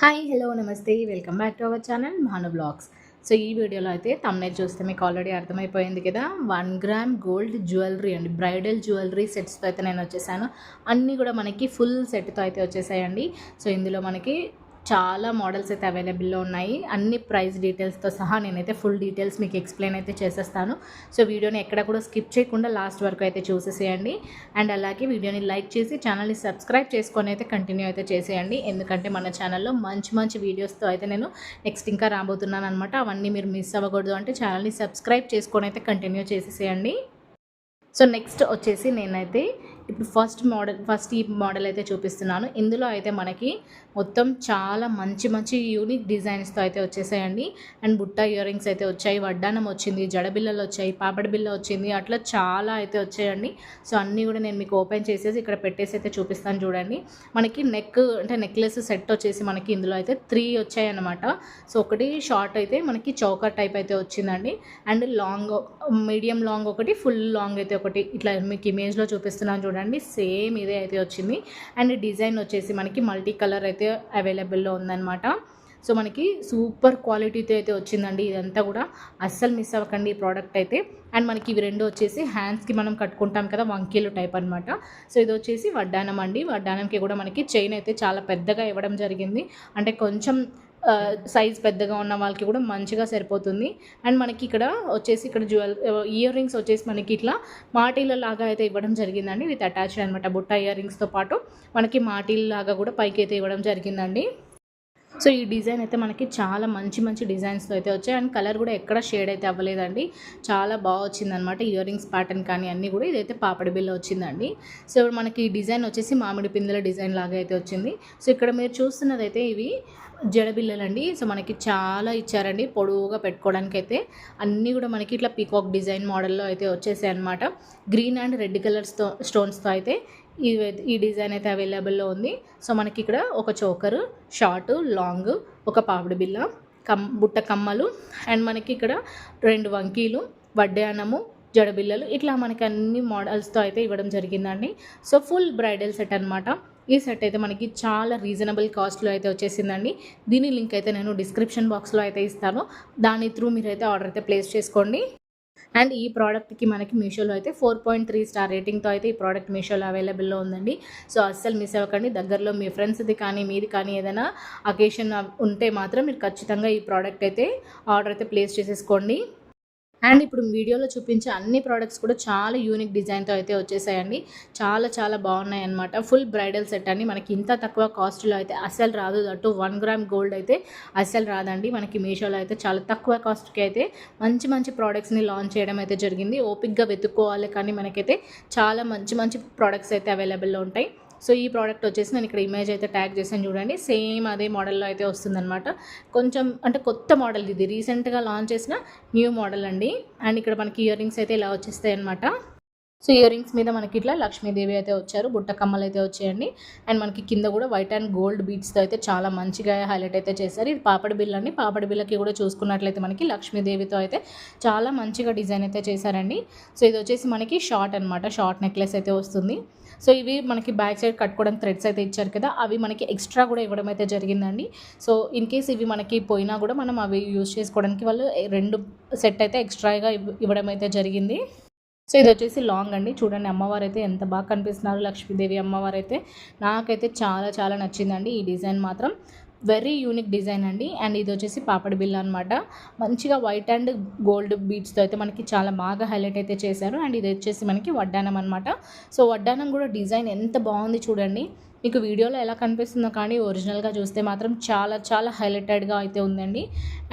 Hi hello నమస్తే welcome back to our channel Bhanu blogs. So ఈ వీడియోలో అయితే తమ్నైల్ చూస్తే మీకు ఆల్రెడీ అర్థమైపోయింది కదా, 1 గ్రామ్ గోల్డ్ జ్యువెలరీ అండి, బ్రైడల్ జ్యువెలరీ సెట్స్తో అయితే నేను వచ్చేసాను. అన్నీ కూడా మనకి ఫుల్ సెట్తో అయితే వచ్చేసాయండి. సో ఇందులో మనకి చాలా మోడల్స్ అయితే అవైలబుల్లో ఉన్నాయి. అన్ని ప్రైస్ డీటెయిల్స్తో సహా నేనైతే ఫుల్ డీటెయిల్స్ మీకు ఎక్స్ప్లెయిన్ అయితే చేసేస్తాను. సో వీడియోని ఎక్కడ కూడా స్కిప్ చేయకుండా లాస్ట్ వరకు అయితే చూసేసేయండి. అండ్ అలాగే వీడియోని లైక్ చేసి ఛానల్ని సబ్స్క్రైబ్ చేసుకొని అయితే కంటిన్యూ అయితే చేసేయండి. ఎందుకంటే మన ఛానల్లో మంచి మంచి వీడియోస్తో అయితే నేను నెక్స్ట్ ఇంకా రాబోతున్నాను అనమాట. అవన్నీ మీరు మిస్ అవ్వకూడదు అంటే ఛానల్ని సబ్స్క్రైబ్ చేసుకొని అయితే కంటిన్యూ చేసేసేయండి. సో నెక్స్ట్ వచ్చేసి నేనైతే ఇప్పుడు ఫస్ట్ ఈ మోడల్ అయితే చూపిస్తున్నాను. ఇందులో అయితే మనకి మొత్తం చాలా మంచి మంచి యూనిక్ డిజైన్స్తో అయితే వచ్చేసాయండి. అండ్ బుట్ట ఇయర్ రింగ్స్ అయితే వచ్చాయి, వడ్డానం వచ్చింది, జడబిల్లలు వచ్చాయి, పాపడి బిల్ల వచ్చింది, అట్లా చాలా అయితే వచ్చాయండి. సో అన్నీ కూడా నేను మీకు ఓపెన్ చేసేసి ఇక్కడ పెట్టేసి అయితే చూపిస్తాను చూడండి. మనకి నెక్లెస్ సెట్ వచ్చేసి మనకి ఇందులో అయితే 3 వచ్చాయి అన్నమాట. సో ఒకటి షార్ట్ అయితే మనకి చౌకర్ టైప్ అయితే వచ్చిందండి. అండ్ లాంగ్, మీడియం లాంగ్ ఒకటి, ఫుల్ లాంగ్ అయితే ఒకటి, ఇట్లా మీకు ఇమేజ్లో చూపిస్తున్నాను చూడండి. సేమ్ ఇదే అయితే వచ్చింది. అండ్ డిజైన్ వచ్చేసి మనకి మల్టీ కలర్ అయితే అవైలబుల్లో ఉందన్నమాట. సో మనకి సూపర్ క్వాలిటీతో అయితే వచ్చిందండి. ఇదంతా కూడా అస్సలు మిస్ అవ్వకండి ఈ ప్రోడక్ట్ అయితే. అండ్ మనకి ఇవి రెండు వచ్చేసి హ్యాండ్స్కి మనం కట్టుకుంటాం కదా, వంకీలు టైప్ అనమాట. సో ఇది వచ్చేసి వడ్డానం అండి. వడ్డానంకి కూడా మనకి చైన్ అయితే చాలా పెద్దగా ఇవ్వడం జరిగింది. అంటే కొంచెం సైజ్ పెద్దగా ఉన్న వాళ్ళకి కూడా మంచిగా సరిపోతుంది. అండ్ మనకి ఇక్కడ వచ్చేసి ఇయర్ రింగ్స్ వచ్చేసి మనకి ఇట్లా మాటీల లాగా అయితే ఇవ్వడం జరిగిందండి, విత్ అటాచ్డ్ అనమాట. బుట్ట ఇయర్ రింగ్స్తో పాటు మనకి మాటీల లాగా కూడా పైకి అయితే ఇవ్వడం జరిగిందండి. సో ఈ డిజైన్ అయితే మనకి చాలా మంచి మంచి డిజైన్స్తో అయితే వచ్చాయి. అండ్ కలర్ కూడా ఎక్కడ షేడ్ అయితే అవ్వలేదండి, చాలా బాగా వచ్చిందనమాట. ఇయర్ రింగ్స్ ప్యాటర్న్ కానీ అన్నీ కూడా ఇదైతే పాపడి బిల్ల వచ్చిందండి. సో మనకి ఈ డిజైన్ వచ్చేసి మామిడి పిందెల డిజైన్ లాగా అయితే వచ్చింది. సో ఇక్కడ మీరు చూస్తున్నదైతే ఇవి జడబిల్లలండి. సో మనకి చాలా ఇచ్చారండి పొడవుగా పెట్టుకోవడానికి అయితే. అన్నీ కూడా మనకి ఇట్లా పీకాక్ డిజైన్ మోడల్లో అయితే వచ్చేసాయి అనమాట. గ్రీన్ అండ్ రెడ్ కలర్స్తో స్టోన్స్తో అయితే ఈ డిజైన్ అయితే అవైలబుల్లో ఉంది. సో మనకి ఇక్కడ ఒక చోకరు, షార్ట్, లాంగ్, ఒక పాపిడి బిల్ల, బుట్ట కమ్మలు, అండ్ మనకి ఇక్కడ 2 వంకీలు, వడ్డానము, జడబిల్లలు, ఇట్లా మనకి అన్ని మోడల్స్తో అయితే ఇవ్వడం జరిగిందండి. సో ఫుల్ బ్రైడల్ సెట్ అనమాట. ఈ సెట్ అయితే మనకి చాలా రీజనబుల్ కాస్ట్లో అయితే వచ్చేసిందండి. దీని లింక్ అయితే నేను డిస్క్రిప్షన్ బాక్స్లో అయితే ఇస్తాను. దాని త్రూ మీరైతే ఆర్డర్ అయితే ప్లేస్ చేసుకోండి. అండ్ ఈ ప్రోడక్ట్కి మనకి మీషోలో అయితే 4.3 స్టార్ రేటింగ్తో అయితే ఈ ప్రోడక్ట్ మీషోలో అవైలబుల్లో ఉందండి. సో అస్సలు మిస్ అవ్వకండి. దగ్గరలో మీ ఫ్రెండ్స్ది కానీ మీది కానీ ఏదైనా అకేషన్ ఉంటే మాత్రం మీరు ఖచ్చితంగా ఈ ప్రోడక్ట్ అయితే ఆర్డర్ అయితే ప్లేస్ చేసేసుకోండి. అండ్ ఇప్పుడు వీడియోలో చూపించే అన్ని ప్రోడక్ట్స్ కూడా చాలా యూనిక్ డిజైన్తో అయితే వచ్చేసాయండి. చాలా చాలా బాగున్నాయి అనమాట. ఫుల్ బ్రైడల్ సెట్ అండి. మనకి ఇంత తక్కువ కాస్ట్లో అయితే అస్సలు రాదు. దట్టు 1 గ్రామ్ గోల్డ్ అయితే అస్సలు రాదండి. మనకి మీషోలో అయితే చాలా తక్కువ కాస్ట్కి అయితే మంచి మంచి ప్రోడక్ట్స్ని లాంచ్ చేయడం అయితే జరిగింది. ఓపిక్గా వెతుక్కోవాలి కానీ మనకైతే చాలా మంచి మంచి ప్రోడక్ట్స్ అయితే అవైలబుల్లో ఉంటాయి. సో ఈ ప్రోడక్ట్ వచ్చేసి నేను ఇక్కడ ఇమేజ్ అయితే ట్యాగ్ చేశాను చూడండి. సేమ్ అదే మోడల్లో అయితే వస్తుందన్నమాట. కొంచెం అంటే కొత్త మోడల్, ఇది రీసెంట్గా లాంచ్ చేసిన న్యూ మోడల్ అండి. అండ్ ఇక్కడ మనకి ఇయర్ రింగ్స్ అయితే ఇలా వచ్చేస్తాయి అనమాట. సో ఇయర్ రింగ్స్ మీద మనకి ఇట్లా లక్ష్మీదేవి అయితే వచ్చారు, బుట్ట కమ్మలు అయితే వచ్చాయండి. అండ్ మనకి కింద కూడా వైట్ అండ్ గోల్డ్ బీడ్స్తో అయితే చాలా మంచిగా హైలైట్ అయితే చేశారు. ఇది పాపడి బిల్ల అండి. పాపడి బిల్లకి కూడా చూసుకున్నట్లయితే మనకి లక్ష్మీదేవితో అయితే చాలా మంచిగా డిజైన్ అయితే చేశారండి. సో ఇది వచ్చేసి మనకి షార్ట్ అనమాట, షార్ట్ నెక్లెస్ అయితే వస్తుంది. సో ఇవి మనకి బ్యాక్ సైడ్ కట్టుకోవడానికి థ్రెడ్స్ అయితే ఇచ్చారు కదా, అవి మనకి ఎక్స్ట్రా కూడా ఇవ్వడం అయితే జరిగిందండి. సో ఇన్ కేస్ ఇవి మనకి పోయినా కూడా మనం అవి యూజ్ చేసుకోవడానికి వాళ్ళు 2 సెట్ అయితే ఎక్స్ట్రాగా ఇవ్వడం అయితే జరిగింది. సో ఇది వచ్చేసి లాంగ్ అండి. చూడండి అమ్మవారు అయితే ఎంత బాగా కనిపిస్తున్నారు, లక్ష్మీదేవి అమ్మవారు అయితే. నాకైతే చాలా చాలా నచ్చిందండి ఈ డిజైన్ మాత్రం. వెరీ యూనిక్ డిజైన్ అండి. అండ్ ఇది వచ్చేసి పాపడి బిల్ల అనమాట. మంచిగా వైట్ అండ్ గోల్డ్ బీడ్స్తో అయితే మనకి చాలా బాగా హైలైట్ అయితే చేశారు. అండ్ ఇది వచ్చేసి మనకి వడ్డానం అనమాట. సో వడ్డానం కూడా డిజైన్ ఎంత బాగుంది చూడండి. మీకు వీడియోలో ఎలా కనిపిస్తుందో కానీ ఒరిజినల్గా చూస్తే మాత్రం చాలా చాలా హైలైటెడ్గా అయితే ఉందండి.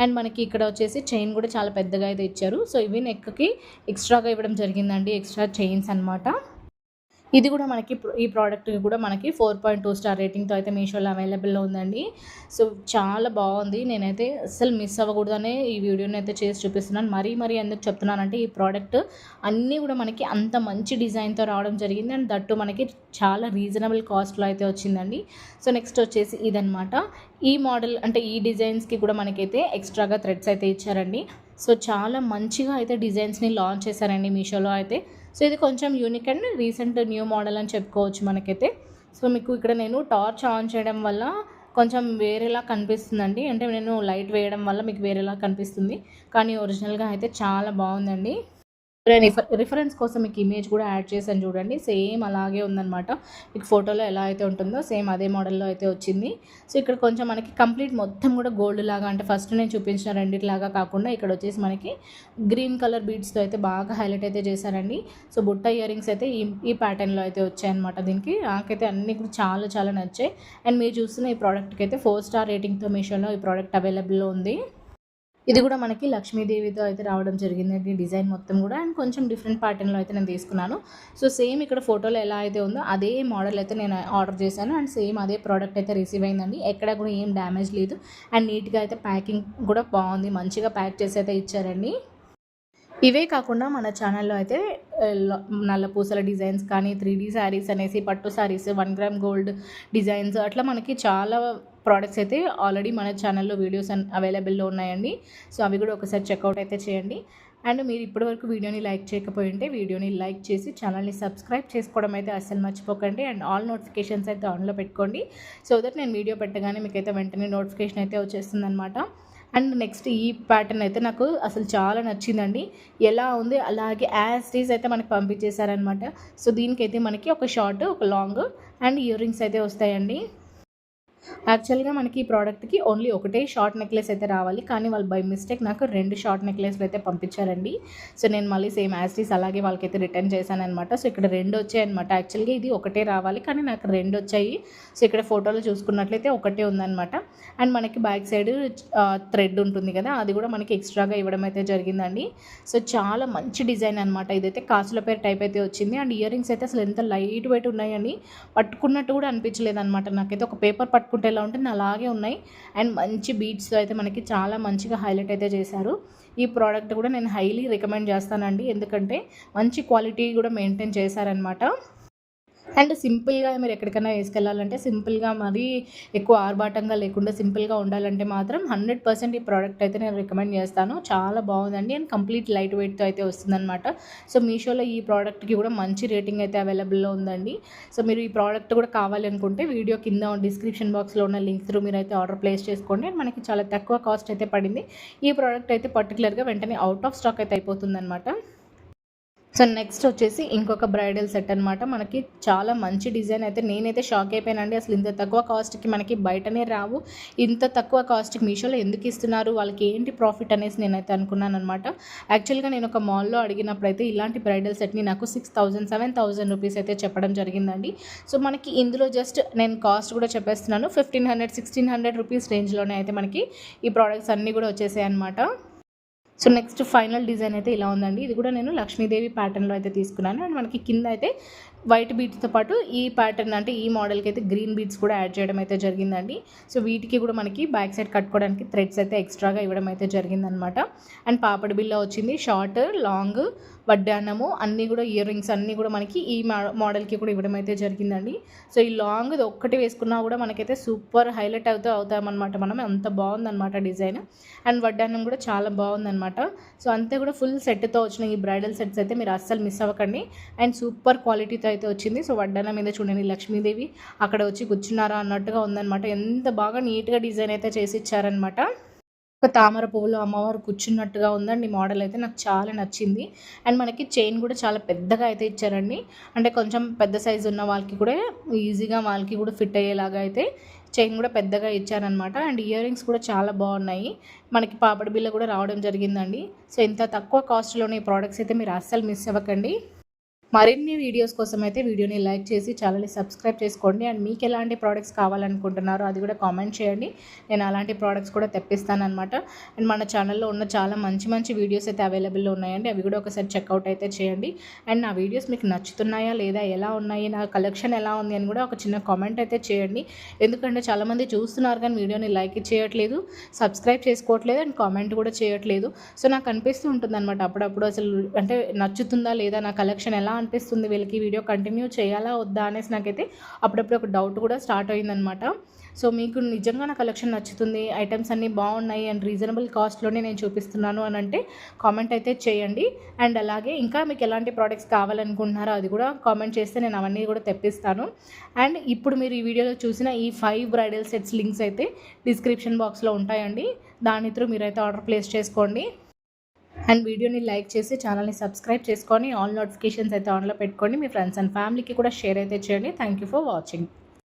అండ్ మనకి ఇక్కడ వచ్చేసి చైన్ కూడా చాలా పెద్దగా అయితే ఇచ్చారు. సో ఇవి నెక్కి ఎక్స్ట్రాగా ఇవ్వడం జరిగిందండి, ఎక్స్ట్రా చైన్స్ అనమాట. ఇది కూడా మనకి ఈ ప్రోడక్ట్ కూడా మనకి 4.2 స్టార్ రేటింగ్తో అయితే మీషోలో అవైలబుల్లో ఉందండి. సో చాలా బాగుంది. నేనైతే అస్సలు మిస్ అవ్వకూడదనే ఈ వీడియోని అయితే చేసి చూపిస్తున్నాను. మరీ ఎందుకు చెప్తున్నానంటే ఈ ప్రోడక్ట్ అన్నీ కూడా మనకి అంత మంచి డిజైన్తో రావడం జరిగింది. అండ్ దట్టు మనకి చాలా రీజనబుల్ కాస్ట్లో అయితే వచ్చిందండి. సో నెక్స్ట్ వచ్చేసి ఇదనమాట. ఈ మోడల్ అంటే ఈ డిజైన్స్కి కూడా మనకైతే ఎక్స్ట్రాగా థ్రెడ్స్ అయితే ఇచ్చారండి. సో చాలా మంచిగా అయితే డిజైన్స్ని లాంచ్ చేశారండి మీషోలో అయితే. సో ఇది కొంచెం unique and recent new model అని చెప్పుకోవచ్చు మనకైతే. సో మీకు ఇక్కడ నేను టార్చ్ ఆన్ చేయడం వల్ల కొంచెం వేరేలా కనిపిస్తుందండి. అంటే నేను లైట్ వేయడం వల్ల మీకు వేరేలా కనిపిస్తుంది, కానీ ఒరిజినల్గా అయితే చాలా బాగుందండి. రిఫరెన్స్ కోసం మీకు ఇమేజ్ కూడా యాడ్ చేశాను చూడండి. సేమ్ అలాగే ఉందన్నమాట. మీకు ఫోటోలో ఎలా అయితే ఉంటుందో సేమ్ అదే మోడల్లో అయితే వచ్చింది. సో ఇక్కడ కొంచెం మనకి కంప్లీట్ మొత్తం కూడా గోల్డ్ లాగా, అంటే ఫస్ట్ నేను చూపించిన రెండిట్లాగా కాకుండా ఇక్కడ వచ్చేసి మనకి గ్రీన్ కలర్ బీడ్స్తో అయితే బాగా హైలైట్ అయితే చేశారండి. సో బుట్ట ఇయర్ రింగ్స్ అయితే ఈ ప్యాటర్న్లో అయితే వచ్చాయన్నమాట. దీనికి నాకైతే అన్నీ కూడా చాలా చాలా నచ్చాయి. అండ్ మీరు చూస్తున్న ఈ ప్రోడక్ట్కి అయితే 4 స్టార్ రేటింగ్తో మీషోలో ఈ ప్రోడక్ట్ అవైలబుల్లో ఉంది. ఇది కూడా మనకి లక్ష్మీదేవితో అయితే రావడం జరిగిందండి డిజైన్ మొత్తం కూడా. అండ్ కొంచెం డిఫరెంట్ ప్యాటర్న్లో అయితే నేను తీసుకున్నాను. సో సేమ్ ఇక్కడ ఫోటోలో ఎలా అయితే ఉందో అదే మోడల్ అయితే నేను ఆర్డర్ చేశాను. అండ్ సేమ్ అదే ప్రోడక్ట్ అయితే రిసీవ్ అయిందండి. ఎక్కడ కూడా ఏం డ్యామేజ్ లేదు. అండ్ నీట్గా అయితే ప్యాకింగ్ కూడా బాగుంది, మంచిగా ప్యాక్ చేసి అయితే ఇచ్చారండి. ఇవే కాకుండా మన ఛానల్లో అయితే నల్ల పూసల డిజైన్స్ కానీ 3D శారీస్ అనేసి, పట్టు శారీస్, 1 గ్రామ్ గోల్డ్ డిజైన్స్, అట్లా మనకి చాలా ప్రోడక్ట్స్ అయితే ఆల్రెడీ మన ఛానల్లో వీడియోస్ అవైలబుల్లో ఉన్నాయండి. సో అవి కూడా ఒకసారి చెక్అవుట్ అయితే చేయండి. అండ్ మీరు ఇప్పటివరకు వీడియోని లైక్ చేయకపోయి ఉంటే వీడియోని లైక్ చేసి ఛానల్ని సబ్స్క్రైబ్ చేసుకోవడం అయితే అస్సలు మర్చిపోకండి. అండ్ ఆల్ నోటిఫికేషన్స్ అయితే ఆన్లో పెట్టుకోండి. సో దట్ నేను వీడియో పెట్టగానే మీకైతే వెంటనే నోటిఫికేషన్ అయితే వచ్చేస్తుంది అనమాట. అండ్ నెక్స్ట్ ఈ ప్యాటర్న్ అయితే నాకు అసలు చాలా నచ్చిందండి. ఎలా ఉంది అలాగే యాజ్ టీజ్ అయితే మనకి పంపించేశారనమాట. సో దీనికైతే మనకి ఒక షార్ట్, ఒక లాంగ్ అండ్ ఇయర్ రింగ్స్ అయితే వస్తాయండి. యాక్చువల్గా మనకి ఈ ప్రోడక్ట్కి ఓన్లీ ఒకటే షార్ట్ నెక్లెస్ అయితే రావాలి, కానీ వాళ్ళు బై మిస్టేక్ నాకు 2 షార్ట్ నెక్లెస్లు అయితే పంపించారండి. సో నేను మళ్ళీ సేమ్ యాస్టీస్ అలాగే వాళ్ళకైతే రిటర్న్ చేశాను అనమాట. సో ఇక్కడ 2 వచ్చాయన్నమాట. యాక్చువల్గా ఇది ఒకటే రావాలి, కానీ నాకు 2 వచ్చాయి. సో ఇక్కడ ఫోటోలో చూసుకున్నట్లయితే ఒకటే ఉందన్నమాట. అండ్ మనకి బ్యాక్ సైడ్ థ్రెడ్ ఉంటుంది కదా, అది కూడా మనకి ఎక్స్ట్రాగా ఇవ్వడం అయితే జరిగిందండి. సో చాలా మంచి డిజైన్ అనమాట. ఇదైతే కాసుల పేరు టైప్ అయితే వచ్చింది. అండ్ ఇయర్ రింగ్స్ అయితే అసలు ఎంత లైట్ వెయిట్ ఉన్నాయండి, పట్టుకున్నట్టు కూడా అనిపించలేదు అనమాట. నాకైతే ఒక పేపర్ పట్టుకుంటే ఎలా ఉంటుంది అలాగే ఉన్నాయి. అండ్ మంచి బీడ్స్తో అయితే మనకి చాలా మంచిగా హైలైట్ అయితే చేశారు. ఈ ప్రోడక్ట్ కూడా నేను హైలీ రికమెండ్ చేస్తానండి, ఎందుకంటే మంచి క్వాలిటీ కూడా మెయింటైన్ చేశారనమాట. అండ్ సింపుల్గా మీరు ఎక్కడికైనా వేసుకెళ్ళాలంటే సింపుల్గా, మరీ ఎక్కువ ఆర్భాటంగా లేకుండా సింపుల్గా ఉండాలంటే మాత్రం 100% ఈ ప్రోడక్ట్ అయితే నేను రికమెండ్ చేస్తాను. చాలా బాగుందండి. అండ్ కంప్లీట్ లైట్ వెయిట్తో అయితే వస్తుందన్నమాట. సో మీషోలో ఈ ప్రోడక్ట్కి కూడా మంచి రేటింగ్ అయితే అవైలబుల్లో ఉందండి. సో మీరు ఈ ప్రోడక్ట్ కూడా కావాలి అనుకుంటే వీడియో కింద డిస్క్రిప్షన్ బాక్స్లో ఉన్న లింక్ త్రూ మీరు అయితే ఆర్డర్ ప్లేస్ చేసుకోండి. అండ్ మనకి చాలా తక్కువ కాస్ట్ అయితే పడింది. ఈ ప్రోడక్ట్ అయితే పర్టికులర్గా వెంటనే అవుట్ ఆఫ్ స్టాక్ అయితే అయిపోతుందన్నమాట. సో నెక్స్ట్ వచ్చేసి ఇంకొక బ్రైడల్ సెట్ అనమాట. మనకి చాలా మంచి డిజైన్ అయితే, నేనైతే షాక్ అయిపోయానండి. అసలు ఇంత తక్కువ కాస్ట్కి మనకి బయటనే రావు, ఇంత తక్కువ కాస్ట్కి మీషోలో ఎందుకు ఇస్తున్నారు, వాళ్ళకి ఏంటి ప్రాఫిట్ అనేసి నేనైతే అనుకున్నాను అనమాట. యాక్చువల్గా నేను ఒక మాల్లో అడిగినప్పుడు అయితే ఇలాంటి బ్రైడల్ సెట్ని నాకు 6,000 7,000 రూపీస్ అయితే చెప్పడం జరిగిందండి. సో మనకి ఇందులో జస్ట్ నేను కాస్ట్ కూడా చెప్పేస్తున్నాను, 1,500 1,600 రూపీస్ రేంజ్లోనే అయితే మనకి ఈ ప్రోడక్ట్స్ అన్నీ కూడా వచ్చేసాయి అనమాట. సో నెక్స్ట్ ఫైనల్ డిజైన్ అయితే ఇలా ఉందండి. ఇది కూడా నేను లక్ష్మీదేవి ప్యాటర్న్లో అయితే తీసుకున్నాను. అండ్ మనకి కింద అయితే వైట్ బీడ్స్తో పాటు ఈ ప్యాటర్న్, అంటే ఈ మోడల్కి అయితే గ్రీన్ బీడ్స్ కూడా యాడ్ చేయడం అయితే జరిగిందండి. సో వీటికి కూడా మనకి బ్యాక్ సైడ్ కట్టుకోవడానికి థ్రెడ్స్ అయితే ఎక్స్ట్రాగా ఇవ్వడం అయితే జరిగిందనమాట. అండ్ పాపడి బిల్ల వచ్చింది, షార్ట్, లాంగ్, వడ్డానము అన్నీ కూడా, ఇయర్ రింగ్స్ అన్నీ కూడా మనకి ఈ మోడల్కి కూడా ఇవ్వడం అయితే జరిగిందండి. సో ఈ లాంగ్ ఒక్కటి వేసుకున్నా కూడా మనకైతే సూపర్ హైలైట్ అవుతామన్నమాట మనం, అంత బాగుందన్నమాట డిజైన్. అండ్ వడ్డానం కూడా చాలా బాగుందన్నమాట. సో అంతే కూడా ఫుల్ సెట్తో వచ్చిన ఈ బ్రైడల్ సెట్స్ అయితే మీరు అస్సలు మిస్ అవ్వకండి. అండ్ సూపర్ క్వాలిటీతో అయితే వచ్చింది. సో వడ్డానం మీద చూడండి లక్ష్మీదేవి అక్కడ వచ్చి కూర్చున్నారా అన్నట్టుగా ఉందన్నమాట. ఎంత బాగా నీట్గా డిజైన్ అయితే చేసి ఇచ్చారనమాట. ఒక తామర పువ్వులో అమ్మవారు కూర్చున్నట్టుగా ఉందండి. మోడల్ అయితే నాకు చాలా నచ్చింది. అండ్ మనకి చైన్ కూడా చాలా పెద్దగా అయితే ఇచ్చారండి. అంటే కొంచెం పెద్ద సైజు ఉన్న వాళ్ళకి కూడా ఈజీగా వాళ్ళకి కూడా ఫిట్ అయ్యేలాగా అయితే చైన్ కూడా పెద్దగా ఇచ్చారనమాట. అండ్ ఇయర్ రింగ్స్ కూడా చాలా బాగున్నాయి. మనకి పాపడి బిల్ల కూడా రావడం జరిగిందండి. సో ఇంత తక్కువ కాస్ట్లోనే ఈ ప్రోడక్ట్స్ అయితే మీరు అస్సలు మిస్ అవ్వకండి. మరిన్ని వీడియోస్ కోసం అయితే వీడియోని లైక్ చేసి ఛానల్ని సబ్స్క్రైబ్ చేసుకోండి. అండ్ మీకు ఎలాంటి ప్రోడక్ట్స్ కావాలనుకుంటున్నారో అది కూడా కామెంట్ చేయండి, నేను అలాంటి ప్రోడక్ట్స్ కూడా తెప్పిస్తానమాట. అండ్ మన ఛానల్లో ఉన్న చాలా మంచి మంచి వీడియోస్ అయితే అవైలబుల్లో ఉన్నాయండి, అవి కూడా ఒకసారి చెక్అవుట్ అయితే చేయండి. అండ్ నా వీడియోస్ మీకు నచ్చుతున్నాయా లేదా, ఎలా ఉన్నాయి, నా కలెక్షన్ ఎలా ఉంది అని కూడా ఒక చిన్న కామెంట్ అయితే చేయండి. ఎందుకంటే చాలామంది చూస్తున్నారు కానీ వీడియోని లైక్ చేయట్లేదు, సబ్స్క్రైబ్ చేసుకోవట్లేదు, అండ్ కామెంట్ కూడా చేయట్లేదు. సో నాకు అనిపిస్తూ ఉంటుంది అనమాట అప్పుడప్పుడు, అసలు అంటే నచ్చుతుందా లేదా, నా కలెక్షన్ ఎలా అనిపిస్తుంది, వీళ్ళకి వీడియో కంటిన్యూ చేయాలా వద్దా అనేసి నాకైతే అప్పుడప్పుడు ఒక డౌట్ కూడా స్టార్ట్ అయిందనమాట. సో మీకు నిజంగా నా కలెక్షన్ నచ్చుతుంది, ఐటమ్స్ అన్నీ బాగున్నాయి అండ్ రీజనబుల్ కాస్ట్లోనే నేను చూపిస్తున్నాను అని అంటే కామెంట్ అయితే చేయండి. అండ్ అలాగే ఇంకా మీకు ఎలాంటి ప్రోడక్ట్స్ కావాలనుకుంటున్నారో అది కూడా కామెంట్ చేస్తే నేను అవన్నీ కూడా తెప్పిస్తాను. అండ్ ఇప్పుడు మీరు ఈ వీడియోలో చూసిన ఈ 5 బ్రైడల్ సెట్స్ లింక్స్ అయితే డిస్క్రిప్షన్ బాక్స్లో ఉంటాయండి. దాని త్రూ మీరైతే ఆర్డర్ ప్లేస్ చేసుకోండి. అండ్ వీడియోని లైక్ చేసి ఛానల్ని సబ్స్క్రైబ్ చేసుకొని ఆల్ నోటిఫికేషన్స్ అయితే ఆన్లో పెట్టుకోండి. మీ ఫ్రెండ్స్ అండ్ ఫ్యామిలీకి కూడా షేర్ అయితే చేయండి. Thank you for watching.